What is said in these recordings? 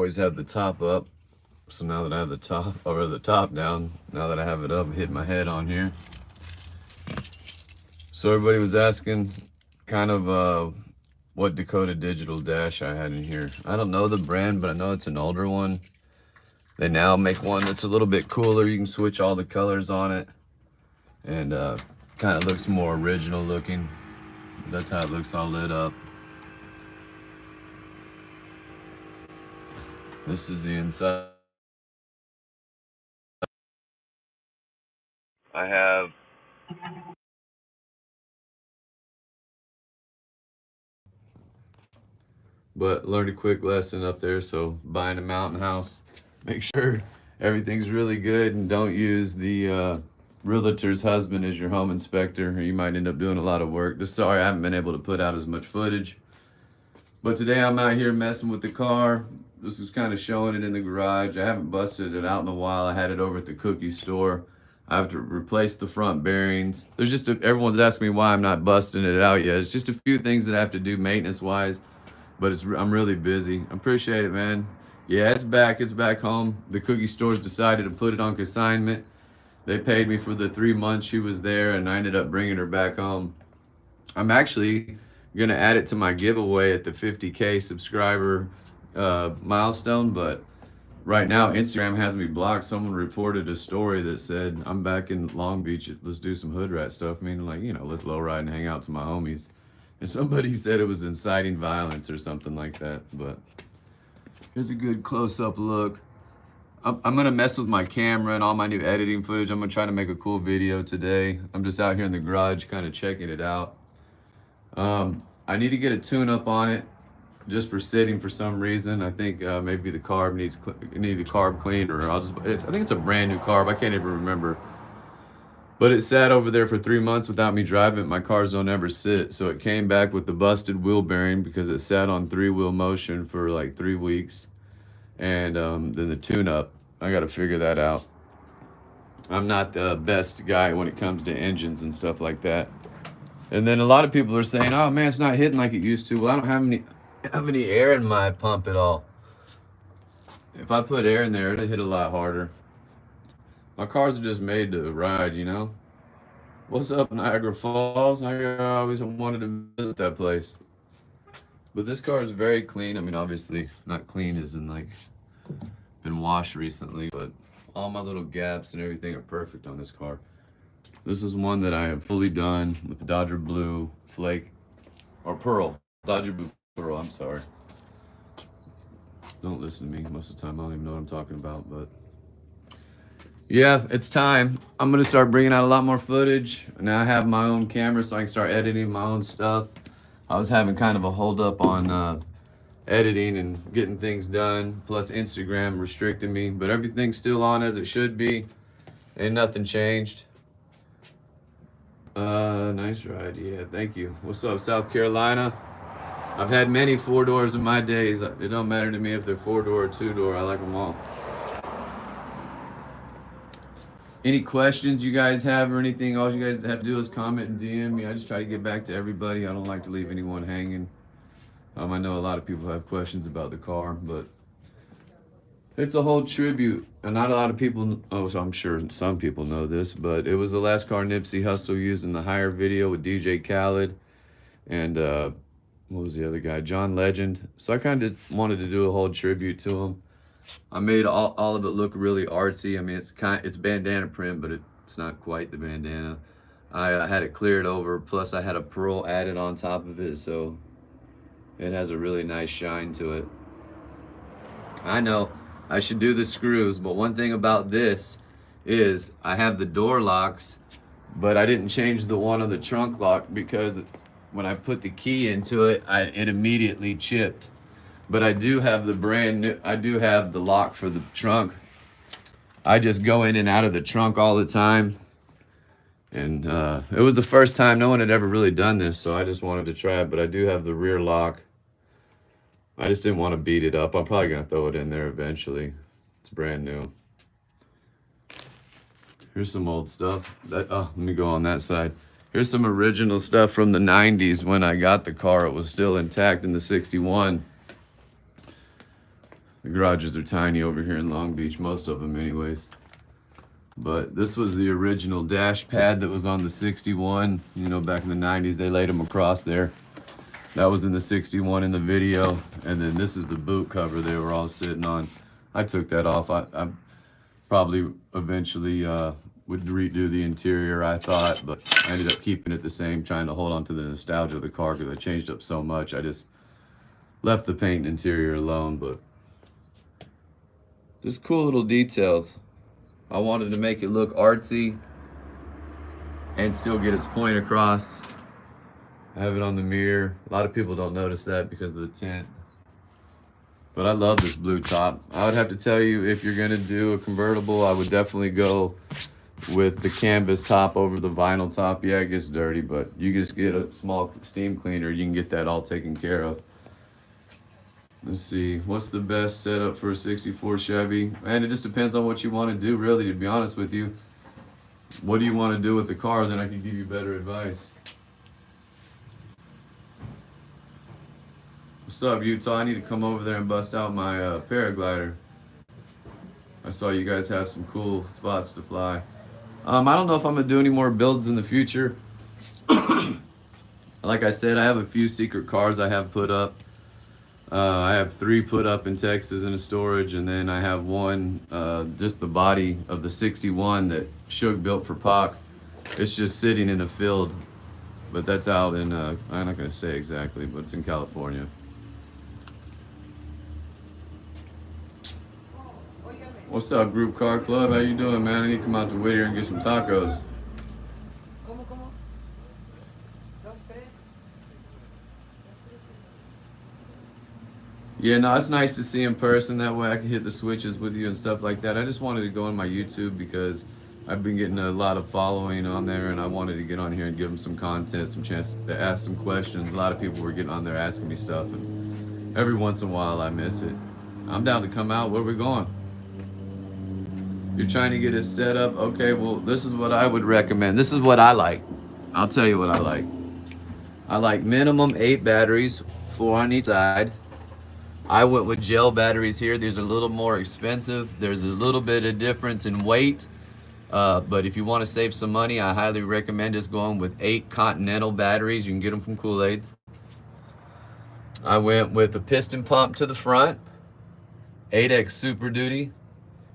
always have the top up. So now that I have the top down, now that I have it up, I'm hitting my head on here. So everybody was asking kind of what Dakota Digital dash I had in here. I don't know the brand, but I know it's an older one. They now make one that's a little bit cooler. You can switch all the colors on it, and kind of looks more original looking. That's how it looks all lit up. This is the inside. I have but learned a quick lesson up there. So buying a mountain house, make sure everything's really good and don't use the realtor's husband as your home inspector, or you might end up doing a lot of work. Just sorry I haven't been able to put out as much footage, but today I'm out here messing with the car. This was kind of showing it in the garage. I haven't busted it out in a while. I had it over at the cookie store. I have to replace the front bearings. There's just everyone's asking me why I'm not busting it out yet. It's just a few things that I have to do maintenance wise, but I'm really busy. I appreciate it, man. Yeah, it's back home. The cookie stores decided to put it on consignment. They paid me for the 3 months she was there, and I ended up bringing her back home. I'm actually gonna add it to my giveaway at the 50K subscriber milestone, but right now Instagram has me blocked. Someone reported a story that said I'm back in Long Beach, let's do some hood rat stuff, meaning like, you know, let's low ride and hang out to my homies. And somebody said it was inciting violence or something like that. But here's a good close-up look. I'm gonna mess with my camera and all my new editing footage. I'm gonna try to make a cool video today. I'm just out here in the garage kind of checking it out. I need to get a tune-up on it just for sitting for some reason. I think maybe the carb needs the carb cleaned, or I think it's a brand new carb. I can't even remember. But it sat over there for 3 months without me driving it. My cars don't ever sit. So it came back with the busted wheel bearing because it sat on 3-wheel motion for like 3 weeks. And then the tune-up, I got to figure that out. I'm not the best guy when it comes to engines and stuff like that. And then a lot of people are saying, oh man, it's not hitting like it used to. Well, I don't have any air in my pump at all. If I put air in there, it'll hit a lot harder. My cars are just made to ride, you know? What's up, Niagara Falls? I always wanted to visit that place. But this car is very clean. I mean, obviously, not clean as in like been washed recently, but all my little gaps and everything are perfect on this car. This is one that I have fully done with the Dodger Blue Flake, or Pearl. Dodger Blue Pearl, I'm sorry. Don't listen to me most of the time. I don't even know what I'm talking about, but yeah, it's time. I'm gonna start bringing out a lot more footage. Now I have my own camera, so I can start editing my own stuff. I was having kind of a hold up on editing and getting things done, plus Instagram restricted me, but everything's still on as it should be. Ain't nothing changed. Nice ride. Yeah, thank you. What's up, South Carolina? I've had many 4-doors in my days. It don't matter to me if they're 4-door or 2-door. I like them all. Any questions you guys have or anything, all you guys have to do is comment and DM me. I just try to get back to everybody. I don't like to leave anyone hanging. I know a lot of people have questions about the car, but it's a whole tribute. And not a lot of people, so I'm sure some people know this, but it was the last car Nipsey Hussle used in the Higher video with DJ Khaled and what was the other guy? John Legend. So I kind of wanted to do a whole tribute to him. I made all of it look really artsy. I mean, it's bandana print, but it's not quite the bandana. I had it cleared over, plus I had a pearl added on top of it, so it has a really nice shine to it. I know I should do the screws, but one thing about this is I have the door locks, but I didn't change the one on the trunk lock because when I put the key into it, it immediately chipped. But I do have I do have the lock for the trunk. I just go in and out of the trunk all the time. And it was the first time no one had ever really done this, so I just wanted to try it. But I do have the rear lock. I just didn't want to beat it up. I'm probably going to throw it in there eventually. It's brand new. Here's some old stuff. Let me go on that side. Here's some original stuff from the 90s when I got the car. It was still intact in the 61. The garages are tiny over here in Long Beach, most of them anyways. But this was the original dash pad that was on the 61. You know, back in the 90s, they laid them across there. That was in the 61 in the video. And then this is the boot cover they were all sitting on. I took that off. I probably eventually would redo the interior, I thought, but I ended up keeping it the same, trying to hold on to the nostalgia of the car because I changed up so much. I just left the paint and interior alone, but just cool little details. I wanted to make it look artsy and still get its point across. I have it on the mirror. A lot of people don't notice that because of the tint. But I love this blue top. I would have to tell you, if you're gonna do a convertible, I would definitely go with the canvas top over the vinyl top. Yeah, it gets dirty, but you just get a small steam cleaner, you can get that all taken care of. Let's see, what's the best setup for a 64 Chevy? And it just depends on what you want to do, really, to be honest with you. What do you want to do with the car? Then I can give you better advice. What's up, Utah? I need to come over there and bust out my paraglider. I saw you guys have some cool spots to fly. I don't know if I'm going to do any more builds in the future. Like I said, I have a few secret cars I have put up. I have 3 put up in Texas in a storage, and then I have one, just the body of the 61 that Suge built for Pac. It's just sitting in a field, but that's out in, I'm not going to say exactly, but it's in California. What's up, Group Car Club? How you doing, man? I need to come out to Whittier and get some tacos. Yeah, no, it's nice to see in person. That way I can hit the switches with you and stuff like that. I just wanted to go on my YouTube because I've been getting a lot of following on there, and I wanted to get on here and give them some content, some chance to ask some questions. A lot of people were getting on there asking me stuff, and every once in a while I miss it. I'm down to come out. Where we going? You're trying to get it set up? Okay, well, this is what I would recommend. This is what I like. I'll tell you what I like. I like minimum 8 batteries, 4 on each side. I went with gel batteries here. These are a little more expensive. There's a little bit of difference in weight, but if you want to save some money, I highly recommend just going with 8 Continental batteries. You can get them from Kool-Aid's. I went with a piston pump to the front, 8X Super Duty,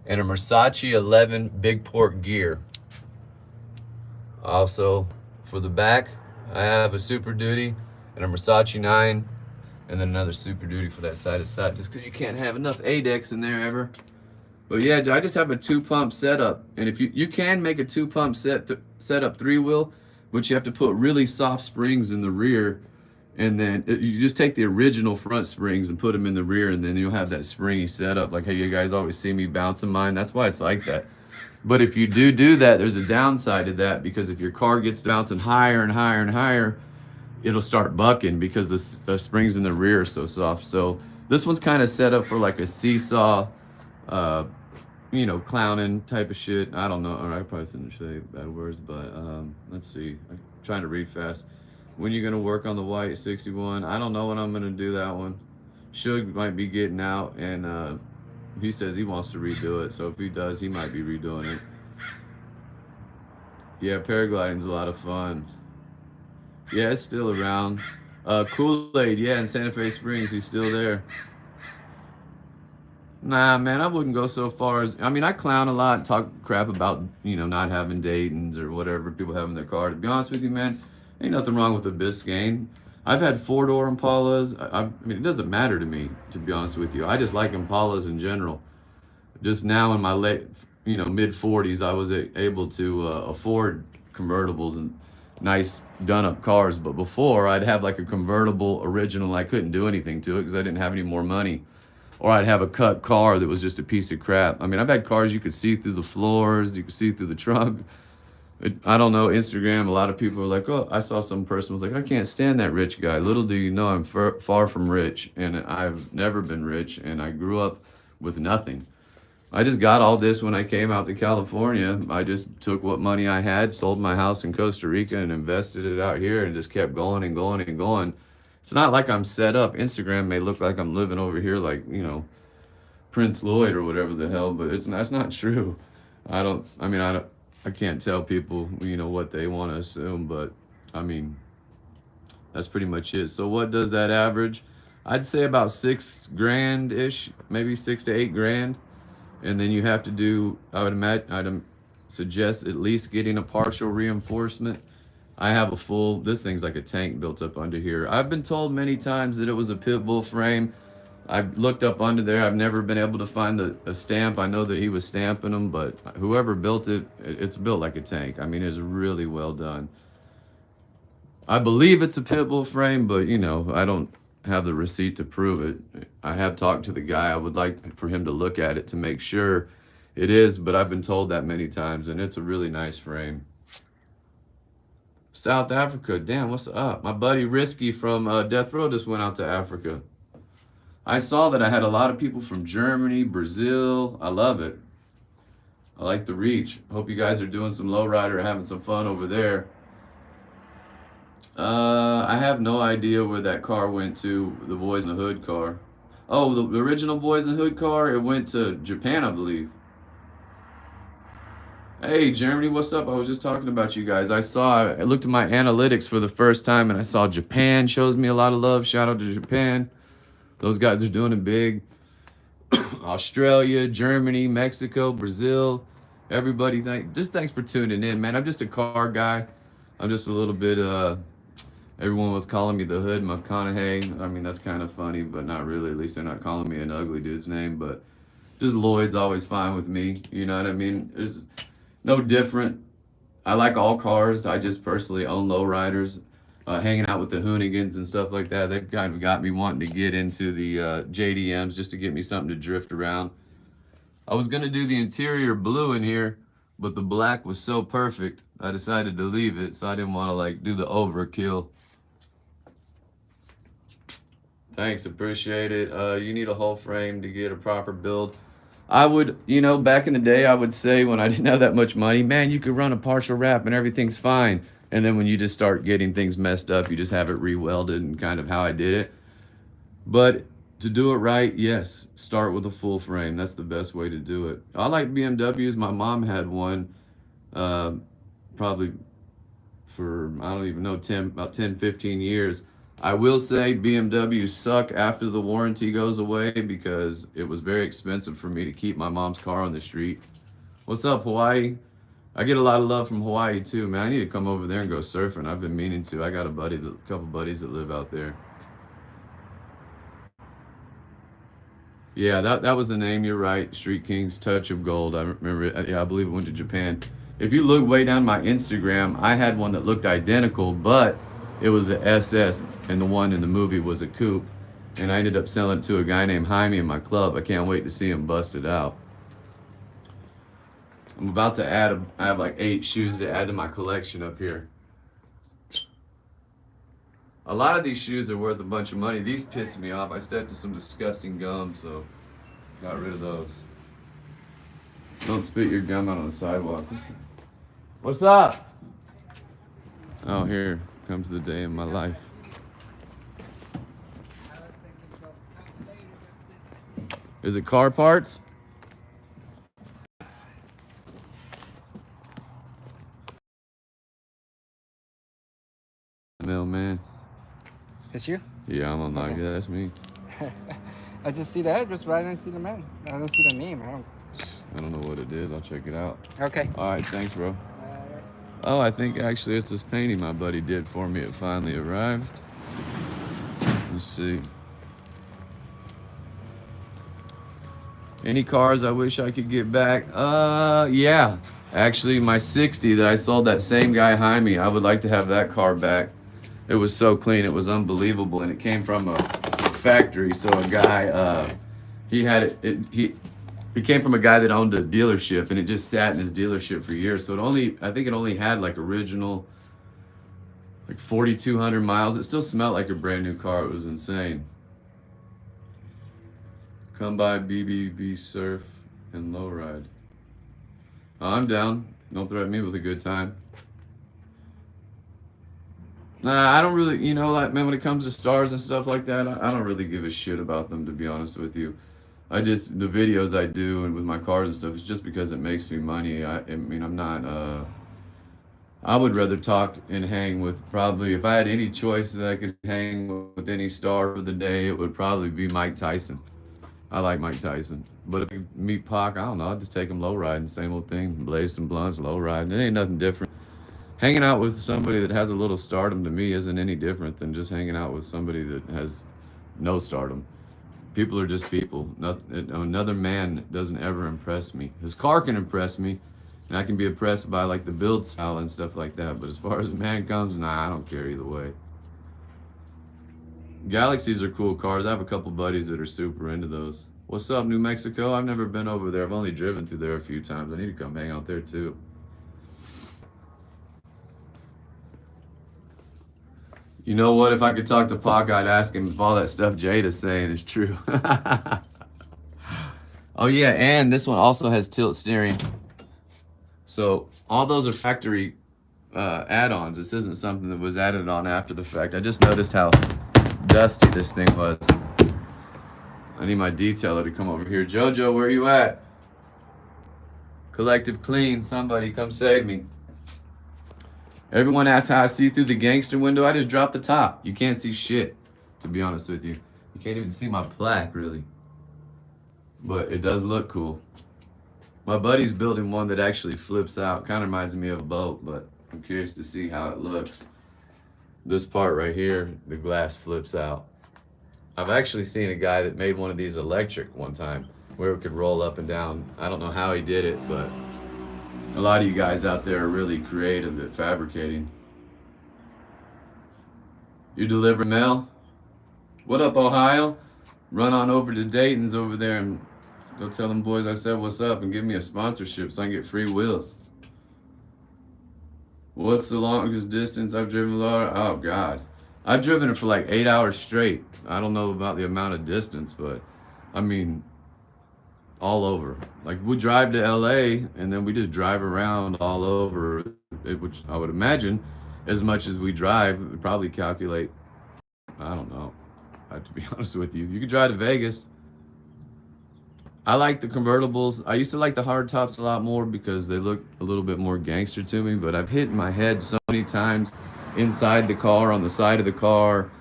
and a Versace 11 big port gear. Also, for the back, I have a Super Duty and a Versace 9, and then another Super Duty for that side to side, just because you can't have enough ADEX in there ever. But yeah, I just have a 2-pump setup, and if you can make a 2-pump setup 3-wheel, but you have to put really soft springs in the rear, and then you just take the original front springs and put them in the rear, and then you'll have that springy setup, like how you guys always see me bouncing mine. That's why it's like that. But if you do that, there's a downside to that, because if your car gets bouncing higher and higher and higher, it'll start bucking because the springs in the rear are so soft. So this one's kind of set up for like a seesaw, you know, clowning type of shit. I don't know. All right, I probably shouldn't say bad words, but let's see. I'm trying to read fast. When you gonna work on the white 61? I don't know when I'm gonna do that one. Suge might be getting out, and he says he wants to redo it. So if he does, he might be redoing it. Yeah, paragliding's a lot of fun. Yeah, it's still around. Kool-Aid, yeah, in Santa Fe Springs, he's still there. Nah, man, I wouldn't go so far as, I mean, I clown a lot, talk crap about, you know, not having Daytons or whatever people have in their car. To be honest with you, man, ain't nothing wrong with a Biscayne. I've had 4-door Impalas. I mean, it doesn't matter to me, to be honest with you. I just like Impalas in general. Just now in my late, you know, mid-40s, I was able to afford convertibles and nice done-up cars. But before, I'd have like a convertible original. I couldn't do anything to it because I didn't have any more money. Or I'd have a cut car that was just a piece of crap. I mean, I've had cars you could see through the floors, you could see through the trunk. I don't know, Instagram, a lot of people are like, oh, I saw some person was like, I can't stand that rich guy. Little do you know, I'm far from rich, and I've never been rich, and I grew up with nothing. I just got all this when I came out to California. I just took what money I had, sold my house in Costa Rica, and invested it out here, and just kept going and going and going. It's not like I'm set up. Instagram may look like I'm living over here like, you know, Prince Lloyd or whatever the hell, but that's not true. I can't tell people, you know, what they want to assume, but I mean, that's pretty much it. So what does that average? I'd say about 6 grand ish, maybe 6 to 8 grand. And then you have to do, I'd suggest at least getting a partial reinforcement. I have a full, this thing's like a tank built up under here. I've been told many times that it was a pit bull frame. I've looked up under there. I've never been able to find a stamp. I know that he was stamping them, but whoever built it, it's built like a tank. I mean, it's really well done. I believe it's a pit bull frame, but you know, I don't have the receipt to prove it. I have talked to the guy. I would like for him to look at it to make sure it is, but I've been told that many times, and it's a really nice frame. South Africa, damn, what's up? My buddy Risky from Death Row just went out to Africa. I saw that I had a lot of people from Germany, Brazil. I love it. I like the reach. Hope you guys are doing some lowrider, having some fun over there. I have no idea where that car went to, the Boys in the Hood car. Oh, the original Boys in the Hood car, it went to Japan, I believe. Hey, Germany, what's up? I was just talking about you guys. I looked at my analytics for the first time, and I saw Japan shows me a lot of love. Shout out to Japan. Those guys are doing it big. Australia, Germany, Mexico, Brazil. Everybody, thanks for tuning in, man. I'm just a car guy. I'm just a little bit, everyone was calling me the Hood McConaughey. I mean, that's kind of funny, but not really. At least they're not calling me an ugly dude's name, but just Lloyd's always fine with me. You know what I mean? There's no different. I like all cars. I just personally own lowriders. Hanging out with the Hoonigans and stuff like that, they've kind of got me wanting to get into the JDMs just to get me something to drift around. I was going to do the interior blue in here, but the black was so perfect, I decided to leave it, so I didn't want to like do the overkill. Thanks, appreciate it. You need a whole frame to get a proper build. I would, you know, back in the day, I would say when I didn't have that much money, man, you could run a partial wrap and everything's fine. And then when you just start getting things messed up, you just have it re-welded and kind of how I did it. But to do it right, yes, start with a full frame. That's the best way to do it. I like BMWs. My mom had one probably for, I don't even know, about 10, 15 years. I will say BMWs suck after the warranty goes away because it was very expensive for me to keep my mom's car on the street. What's up, Hawaii? I get a lot of love from Hawaii too, man. I need to come over there and go surfing. I've been meaning to. I got a couple buddies that live out there. Yeah, that was the name. You're right. Street Kings, Touch of Gold. I remember it. Yeah, I believe it went to Japan. If you look way down my Instagram, I had one that looked identical, but it was the SS, and the one in the movie was a coupe. And I ended up selling it to a guy named Jaime in my club. I can't wait to see him bust it out. I'm about to I have like 8 shoes to add to my collection up here. A lot of these shoes are worth a bunch of money. These piss me off. I stepped to some disgusting gum, so got rid of those. Don't spit your gum out on the sidewalk. What's up? Oh, here comes the day of my life. Is it car parts? Mailman. It's you? Yeah, I'm online. Okay. Yeah, that's me. I just see the address, but I don't see the man. I don't see the name. I don't know what it is. I'll check it out. Okay. All right, thanks, bro. Oh, I think actually it's this painting my buddy did for me. It finally arrived. Let's see. Any cars I wish I could get back? Yeah. Actually, my 60 that I sold that same guy Jaime, I would like to have that car back. It was so clean, it was unbelievable, and it came from a factory. So a guy, he had it came from a guy that owned a dealership, and it just sat in his dealership for years. So I think it only had like original, like 4,200 miles. It still smelled like a brand new car. It was insane. Come by BBB Surf and Lowride. Oh, I'm down. Don't threaten me with a good time. Nah, I don't really, you know, like, man, when it comes to stars and stuff like that, I don't really give a shit about them, to be honest with you. the videos I do and with my cars and stuff is just because it makes me money. I mean, I'm not, I would rather talk and hang with, probably, if I had any choice that I could hang with any star for the day, it would probably be Mike Tyson. I like Mike Tyson. But if I meet Pac, I don't know, I'd just take him low riding, same old thing, blaze some blunts, low riding. It ain't nothing different. Hanging out with somebody that has a little stardom to me isn't any different than just hanging out with somebody that has no stardom. People are just people. Another man doesn't ever impress me. His car can impress me, and I can be impressed by like the build style and stuff like that. But as far as a man comes, nah, I don't care either way. Galaxies are cool cars. I have a couple buddies that are super into those. What's up, New Mexico? I've never been over there. I've only driven through there a few times. I need to come hang out there too. You know what? If I could talk to Pac, I'd ask him if all that stuff Jada's saying is true. Oh yeah, and this one also has tilt steering. So all those are factory add-ons. This isn't something that was added on after the fact. I just noticed how dusty this thing was. I need my detailer to come over here. Jojo, where you at? Collective Clean, somebody come save me. Everyone asks how I see through the gangster window. I just dropped the top. You can't see shit, to be honest with you. You can't even see my plaque, really. But it does look cool. My buddy's building one that actually flips out. Kind of reminds me of a boat, but I'm curious to see how it looks. This part right here, the glass flips out. I've actually seen a guy that made one of these electric one time, where it could roll up and down. I don't know how he did it, but a lot of you guys out there are really creative at fabricating. You delivering mail? What up, Ohio? Run on over to Dayton's over there and go tell them boys I said what's up and give me a sponsorship so I can get free wheels. What's the longest distance I've driven, Laura? Oh, God. I've driven it for like 8 hours straight. I don't know about the amount of distance, but I mean, all over. Like, we drive to LA and then we just drive around all over, which I would imagine as much as we drive, we probably calculate, I don't know, to be honest with you. You could drive to Vegas. I like the convertibles. I used to like the hard tops a lot more because they look a little bit more gangster to me, but I've hit my head so many times inside the car, on the side of the car.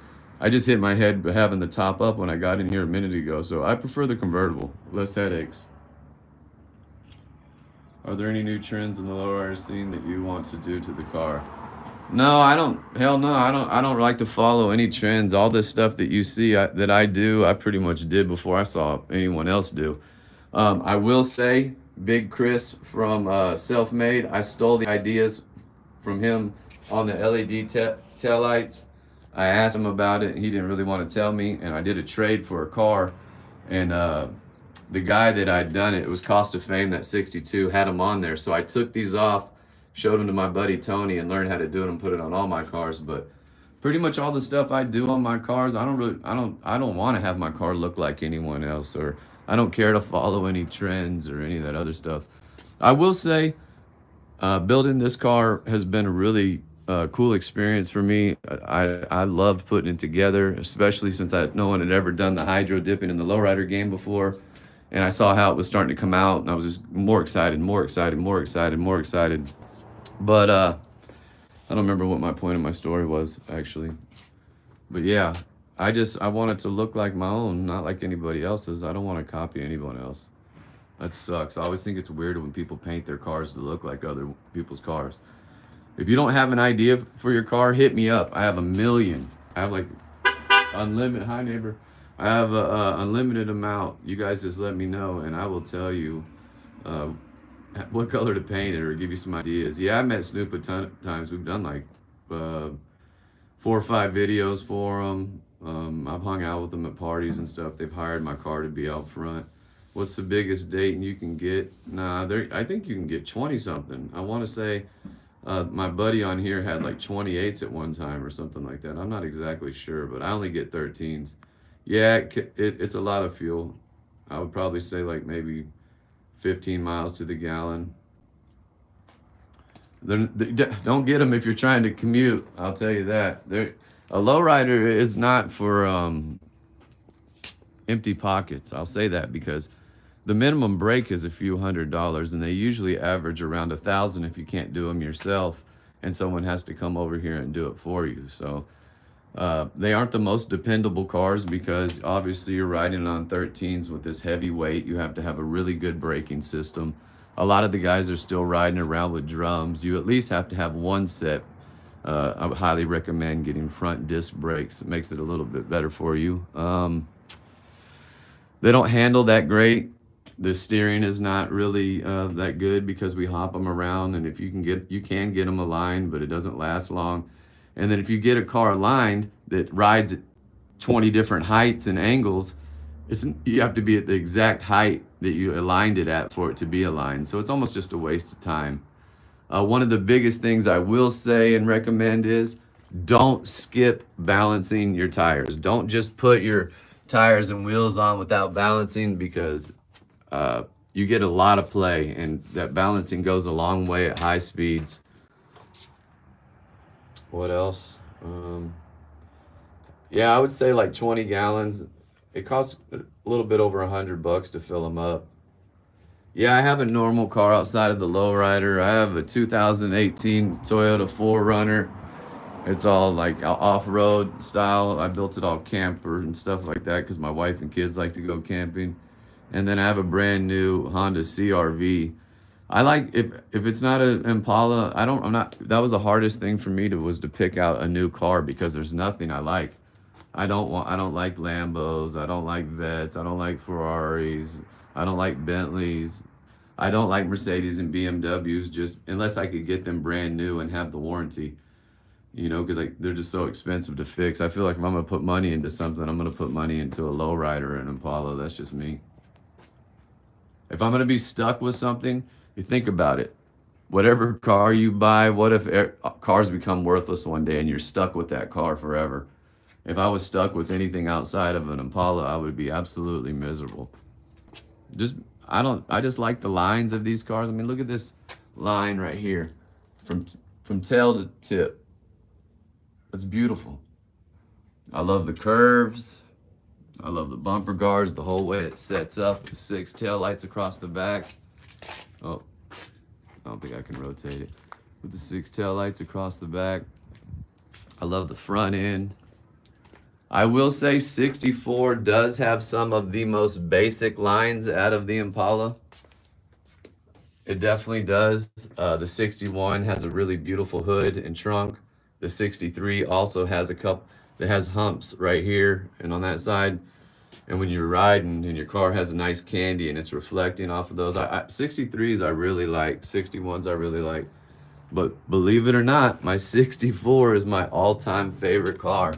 I just hit my head having the top up when I got in here a minute ago, so I prefer the convertible. Less headaches. Are there any new trends in the lowrider scene that you want to do to the car? No, I don't. Hell no, I don't like to follow any trends. All this stuff that you see that I do, I pretty much did before I saw anyone else do. I will say, Big Chris from Self-Made, I stole the ideas from him on the LED tail lights. I asked him about it, and he didn't really want to tell me, and I did a trade for a car, and the guy that I'd done it was Cost of Fame, that 62, had them on there, so I took these off, showed them to my buddy Tony, and learned how to do it and put it on all my cars. But pretty much all the stuff I do on my cars, I don't want to have my car look like anyone else, or I don't care to follow any trends or any of that other stuff. I will say, building this car has been a really cool experience for me. I loved putting it together, especially since no one had ever done the hydro dipping in the lowrider game before, and I saw how it was starting to come out, and I was just more excited. But I don't remember what my point of my story was, actually. But yeah, I want it to look like my own, not like anybody else's. I don't want to copy anyone else. That sucks. I always think it's weird when people paint their cars to look like other people's cars. If you don't have an idea for your car, hit me up. I have a million. I have like unlimited. Hi, neighbor. I have a unlimited amount. You guys just let me know, and I will tell you what color to paint it or give you some ideas. Yeah, I met Snoop a ton of times. We've done like 4 or 5 videos for them. I've hung out with them at parties and stuff. They've hired my car to be out front. What's the biggest Dayton you can get? Nah, I think you can get 20 something. I want to say my buddy on here had like 28s at one time or something like that. I'm not exactly sure, but I only get 13s. Yeah, it's a lot of fuel. I would probably say like maybe 15 miles to the gallon. Don't get them if you're trying to commute. I'll tell you that. A lowrider is not for empty pockets. I'll say that because the minimum break is a few $100s, and they usually average around 1,000 if you can't do them yourself, and someone has to come over here and do it for you. So they aren't the most dependable cars because obviously you're riding on 13s with this heavy weight. You have to have a really good braking system. A lot of the guys are still riding around with drums. You at least have to have one set. I would highly recommend getting front disc brakes. It makes it a little bit better for you. They don't handle that great. The steering is not really that good because we hop them around, and if you can get them aligned, but it doesn't last long. And then if you get a car aligned that rides at 20 different heights and angles, you have to be at the exact height that you aligned it at for it to be aligned. So it's almost just a waste of time. One of the biggest things I will say and recommend is don't skip balancing your tires. Don't just put your tires and wheels on without balancing, because you get a lot of play, and that balancing goes a long way at high speeds. What else? Yeah, I would say like 20 gallons. It costs a little bit over $100 to fill them up. Yeah, I have a normal car outside of the lowrider. I have a 2018 Toyota 4Runner. It's all like off-road style. I built it all camper and stuff like that because my wife and kids like to go camping. And then I have a brand new Honda CRV. I like, if it's not an Impala, that was the hardest thing for me was to pick out a new car because there's nothing I like. I don't like Lambos. I don't like Vets. I don't like Ferraris. I don't like Bentleys. I don't like Mercedes and BMWs, just unless I could get them brand new and have the warranty, because they're just so expensive to fix. I feel like if I'm going to put money into something, I'm going to put money into a lowrider or an Impala. That's just me. If I'm going to be stuck with something, you think about it. Whatever car you buy, what if cars become worthless one day and you're stuck with that car forever? If I was stuck with anything outside of an Impala, I would be absolutely miserable. I just like the lines of these cars. I mean, look at this line right here from tail to tip. That's beautiful. I love the curves. I love the bumper guards, the whole way it sets up, the 6 tail lights across the back. Oh, I don't think I can rotate it. With the 6 tail lights across the back. I love the front end. I will say 64 does have some of the most basic lines out of the Impala. It definitely does. The 61 has a really beautiful hood and trunk. The 63 also has that has humps right here and on that side. And when you're riding and your car has a nice candy and it's reflecting off of those, 63s I really like, 61s I really like. But believe it or not, my 64 is my all-time favorite car.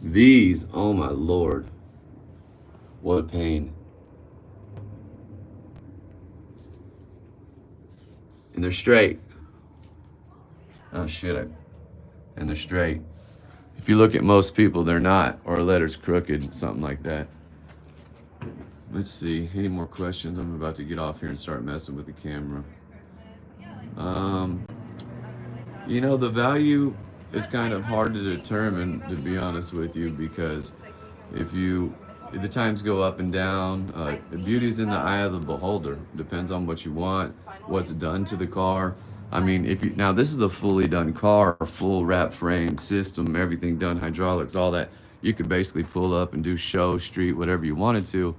These, oh my Lord, what a pain. And they're straight. Oh shit, and they're straight. If you look at most people, they're not, or a letter's crooked, something like that. Let's see, any more questions? I'm about to get off here and start messing with the camera. The value is kind of hard to determine, to be honest with you, because if the times go up and down. The beauty's in the eye of the beholder. Depends on what you want, what's done to the car. I mean, now this is a fully done car, full wrap frame system, everything done, hydraulics, all that. You could basically pull up and do show, street, whatever you wanted to.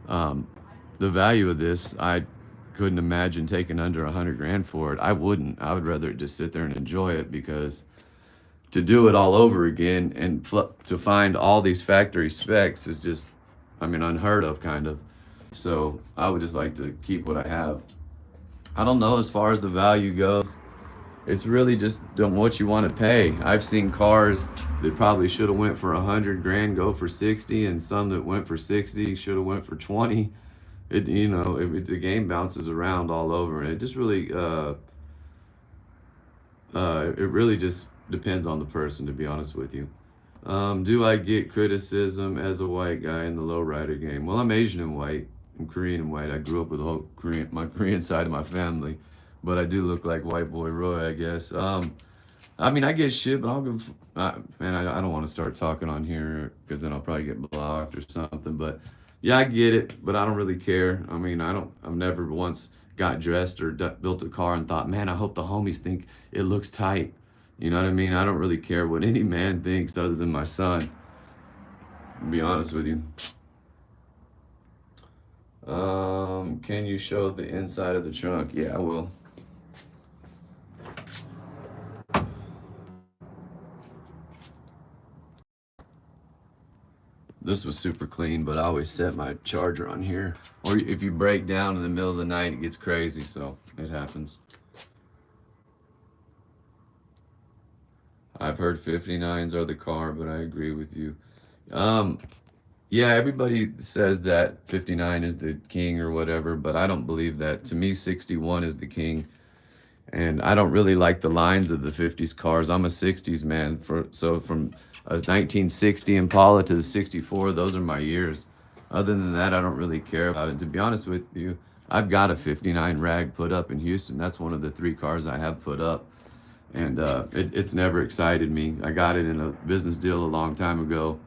The value of this, I couldn't imagine taking under $100,000 for it. I wouldn't. I would rather just sit there and enjoy it, because to do it all over again and to find all these factory specs is just, unheard of, kind of. So I would just like to keep what I have. I don't know, as far as the value goes, it's really just what you want to pay. I've seen cars that probably should have went for $100,000 go for 60, and some that went for 60 should have went for 20. The game bounces around all over, and it just really, it really just depends on the person, to be honest with you. Do I get criticism as a white guy in the lowrider game? Well, I'm Asian and white. I'm Korean and white. I grew up with my Korean side of my family, but I do look like white boy Roy, I guess. I get shit, but I don't want to start talking on here because then I'll probably get blocked or something. But Yeah, I get it, but I don't really care. I mean, I've never once got dressed or built a car and thought, man, I hope the homies think it looks tight. You know what I mean? I don't really care what any man thinks other than my son, to be honest with you. Can you show the inside of the trunk? Yeah, I will. This was super clean, but I always set my charger on here. Or if you break down in the middle of the night, it gets crazy, so it happens. I've heard 59s are the car, but I agree with you. Um, yeah, everybody says that 59 is the king or whatever, but I don't believe that. To me, 61 is the king. And I don't really like the lines of the 50s cars. I'm a 60s man. So from a 1960 Impala to the 64, those are my years. Other than that, I don't really care about it. To be honest with you, I've got a 59 rag put up in Houston. That's one of the 3 cars I have put up. And it's never excited me. I got it in a business deal a long time ago.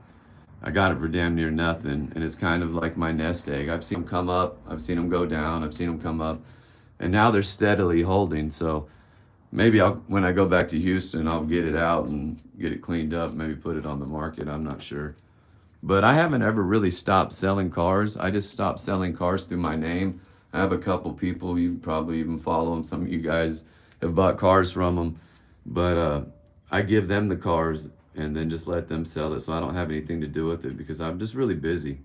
I got it for damn near nothing, and it's kind of like my nest egg. I've seen them come up, I've seen them go down, I've seen them come up, and now they're steadily holding. So maybe when I go back to Houston, I'll get it out and get it cleaned up, maybe put it on the market. I'm not sure. But I haven't ever really stopped selling cars. I just stopped selling cars through my name. I have a couple people, you probably even follow them. Some of you guys have bought cars from them. But I give them the cars and then just let them sell it. So I don't have anything to do with it because I'm just really busy.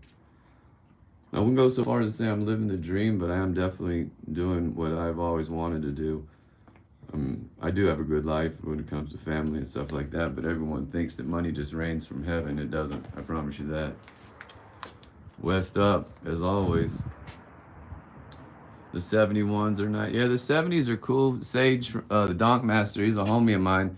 I wouldn't go so far as to say I'm living the dream, but I am definitely doing what I've always wanted to do. I do have a good life when it comes to family and stuff like that, but everyone thinks that money just rains from heaven. It doesn't. I promise you that. West up, as always. The 71s are not. Yeah, the 70s are cool. Sage, the Donk Master, he's a homie of mine.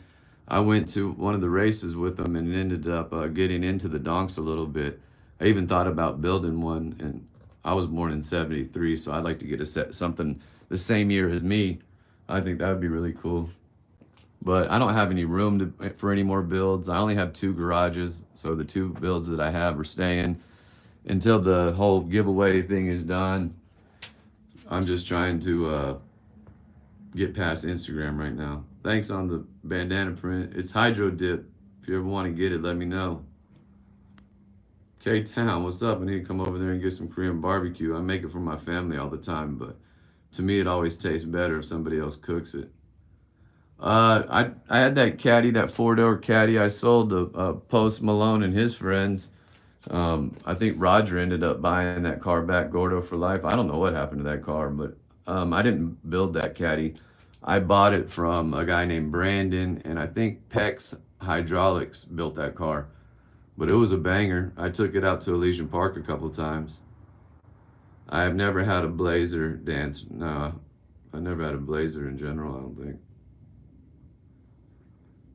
I went to one of the races with him and ended up getting into the donks a little bit. I even thought about building one, and I was born in 73, so I'd like to get something the same year as me. I think that would be really cool. But I don't have any room for any more builds. I only have 2 garages, so the 2 builds that I have are staying until the whole giveaway thing is done. I'm just trying to get past Instagram right now. Thanks on the bandana print. It's Hydro Dip. If you ever want to get it, let me know. K-Town, what's up? I need to come over there and get some Korean barbecue. I make it for my family all the time, but to me it always tastes better if somebody else cooks it. I had that caddy, that 4-door caddy I sold to Post Malone and his friends. I think Roger ended up buying that car back, Gordo for life. I don't know what happened to that car, but I didn't build that caddy. I bought it from a guy named Brandon, and I think Pex Hydraulics built that car. But it was a banger. I took it out to Elysian Park a couple of times. I have never had a Blazer dance. No, I never had a Blazer in general, I don't think.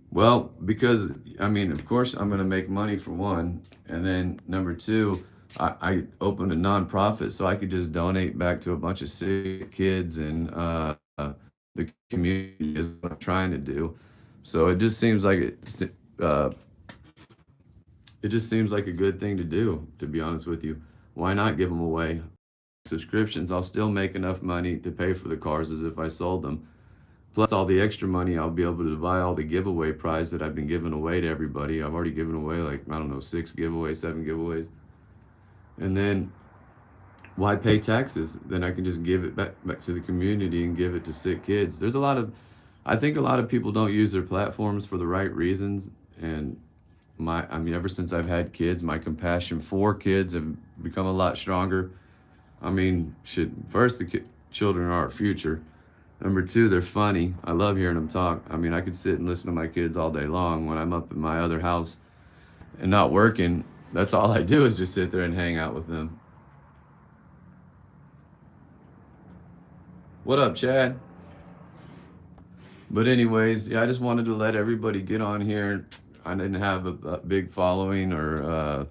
Well, because I mean, of course, I'm going to make money for one, and then number 2, I opened a nonprofit so I could just donate back to a bunch of sick kids and the community is what I'm trying to do. So it just seems like it just seems like a good thing to do. To be honest with you, why not give them away? Subscriptions, I'll still make enough money to pay for the cars as if I sold them. Plus all the extra money, I'll be able to buy all the giveaway prize that I've been giving away to everybody. I've already given away like, I don't know, 6 giveaways, 7 giveaways. And then why pay taxes? Then I can just give it back to the community and give it to sick kids. I think a lot of people don't use their platforms for the right reasons. And I mean, ever since I've had kids, my compassion for kids have become a lot stronger. I mean, first, the children are our future. Number 2, they're funny. I love hearing them talk. I mean, I could sit and listen to my kids all day long when I'm up in my other house and not working. That's all I do is just sit there and hang out with them. What up, Chad? But anyways, yeah, I just wanted to let everybody get on here. I didn't have a big following or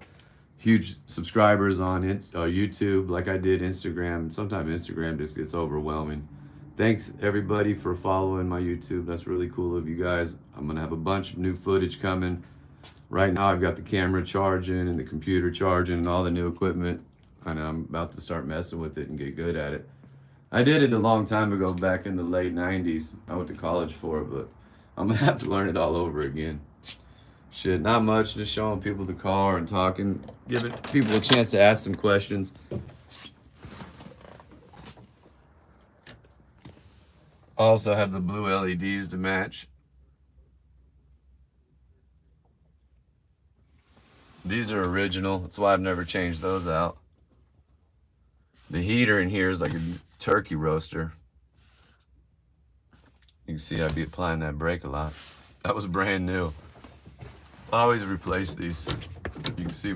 huge subscribers on YouTube like I did Instagram. Sometimes Instagram just gets overwhelming. Thanks everybody for following my YouTube. That's really cool of you guys. I'm gonna have a bunch of new footage coming. Right now I've got the camera charging and the computer charging and all the new equipment. and I'm about to start messing with it and get good at it. I did it a long time ago, back in the late 90s. I went to college for it, but I'm gonna have to learn it all over again. Shit, not much, just showing people the car and talking, giving people a chance to ask some questions. I also have the blue LEDs to match. These are original, that's why I've never changed those out. The heater in here is like a turkey roaster. You can see I'd be applying that brake a lot. That was brand new. I always replace these. You can see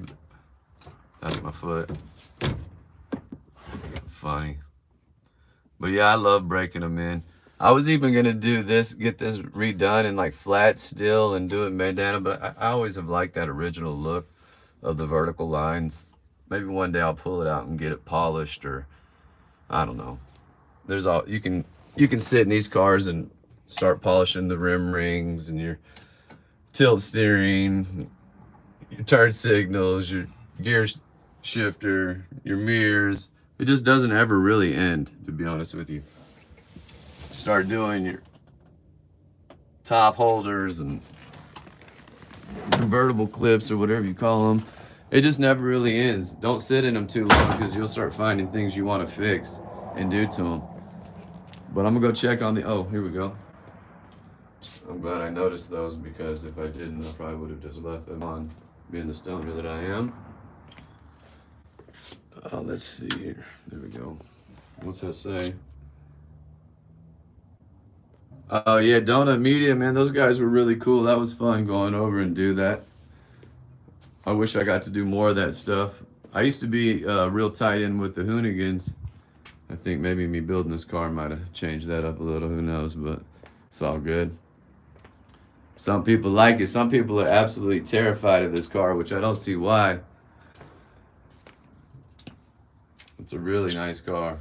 that's my foot. Funny. But yeah, I love breaking them in. I was even gonna do this, get this redone in like flat steel and do it bandana, but I always have liked that original look of the vertical lines. Maybe one day I'll pull it out and get it polished, or I don't know. There's all you can sit in these cars and start polishing the rim rings and your tilt steering, your turn signals, your gear shifter, your mirrors. It just doesn't ever really end, to be honest with you. Start doing your top holders and convertible clips or whatever you call them. It just never really ends. Don't sit in them too long, because you'll start finding things you want to fix and do to them. But I'm gonna go check on the, oh, here we go. I'm glad I noticed those, because if I didn't, I probably would have just left them on, being the stoner that I am. Let's see here. There we go. What's that say? Oh yeah, Donut Media, man, those guys were really cool. That was fun going over and do that. I wish I got to do more of that stuff. I used to be real tight in with the Hoonigans. I think maybe me building this car might have changed that up a little, who knows, but it's all good. Some people like it. Some people are absolutely terrified of this car, which I don't see why. It's a really nice car.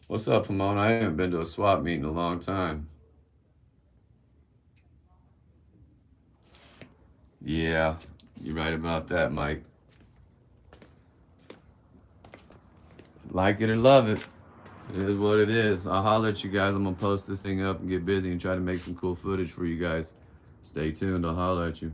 What's up, Pomona? I haven't been to a swap meet in a long time. Yeah, you're right about that, Mike. Like it or love it. It is what it is. I'll holler at you guys. I'm going to post this thing up and get busy and try to make some cool footage for you guys. Stay tuned. I'll holler at you.